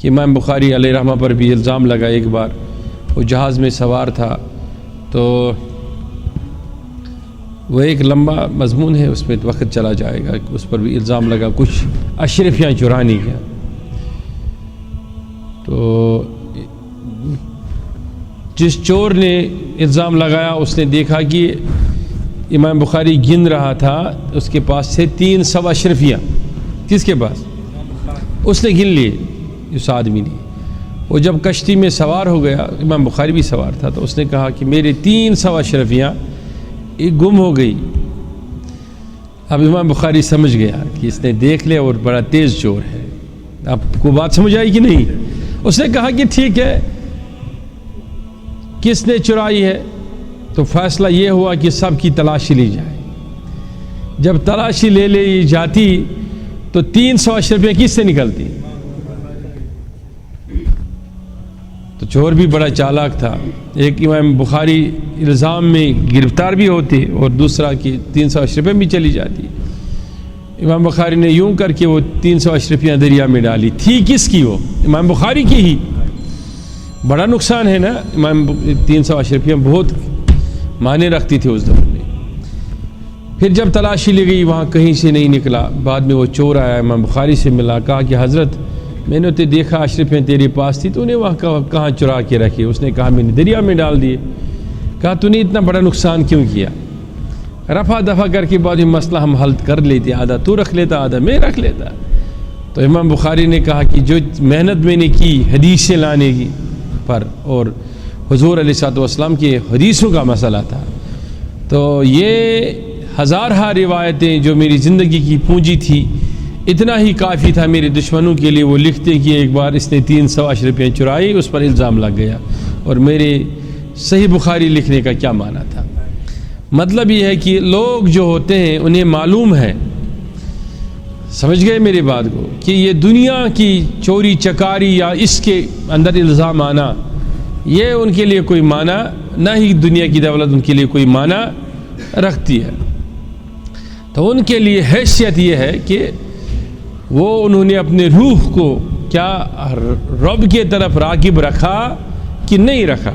کہ امام بخاری علیہ رحمہ پر بھی الزام لگا ایک بار، وہ جہاز میں سوار تھا، تو وہ ایک لمبا مضمون ہے، اس میں وقت چلا جائے گا، اس پر بھی الزام لگا کچھ اشرفیاں چرانی کا۔ تو جس چور نے الزام لگایا اس نے دیکھا کہ امام بخاری گن رہا تھا، اس کے پاس سے 300 اشرفیاں۔ کس کے پاس؟ اس نے گن لیے اس آدمی نے۔ وہ جب کشتی میں سوار ہو گیا، امام بخاری بھی سوار تھا، تو اس نے کہا کہ میرے 300 اشرفیاں ایک گم ہو گئی۔ اب امام بخاری سمجھ گیا کہ اس نے دیکھ لیا اور بڑا تیز چور ہے۔ آپ کو بات سمجھ آئی کہ نہیں؟ اس نے کہا کہ ٹھیک ہے، کس نے چرائی ہے؟ تو فیصلہ یہ ہوا کہ سب کی تلاشی لی جائے۔ جب تلاشی لے لی جاتی تو 300 اشرفیاں کس سے نکلتی؟ تو چور بھی بڑا چالاک تھا، ایک امام بخاری الزام میں گرفتار بھی ہوتے اور دوسرا کہ 300 اشرفیاں بھی چلی جاتی۔ امام بخاری نے یوں کر کے وہ 300 اشرفیاں دریا میں ڈالی۔ تھی کس کی؟ وہ امام بخاری کی ہی۔ بڑا نقصان ہے نا، امام 300 اشرفیاں بہت معنی رکھتی تھی اس دور میں۔ پھر جب تلاشی لی گئی وہاں کہیں سے نہیں نکلا۔ بعد میں وہ چور آیا، امام بخاری سے ملا، کہا کہ حضرت میں نے تو دیکھا اشرفیاں تیرے پاس تھی، تو نے وہاں کہاں چرا کے رکھی؟ اس نے کہا میں نے دریا میں ڈال دیے۔ کہا تو نے اتنا بڑا نقصان کیوں کیا؟ رفع دفع کر کے بعد یہ مسئلہ ہم حل کر لیتے، آدھا تو رکھ لیتا آدھا میں رکھ لیتا۔ تو امام بخاری نے کہا کہ جو محنت میں نے کی حدیث سے لانے کی پر، اور حضور علیہ الصلوۃ والسلام کی حدیثوں کا مسئلہ تھا، تو یہ ہزارہ روایتیں جو میری زندگی کی پونجی تھی، اتنا ہی کافی تھا میرے دشمنوں کے لیے۔ وہ لکھتے کہ ایک بار اس نے 300 اشرفیاں چرائی، اس پر الزام لگ گیا، اور میرے صحیح بخاری لکھنے کا کیا معنی تھا؟ مطلب یہ ہے کہ لوگ جو ہوتے ہیں انہیں معلوم ہے، سمجھ گئے میری بات کو، کہ یہ دنیا کی چوری چکاری یا اس کے اندر الزام آنا، یہ ان کے لیے کوئی معنی نہ ہی دنیا کی دولت ان کے لیے کوئی معنی رکھتی ہے۔ تو ان کے لیے حیثیت یہ ہے کہ وہ انہوں نے اپنے روح کو کیا رب کے طرف راغب رکھا کہ نہیں رکھا۔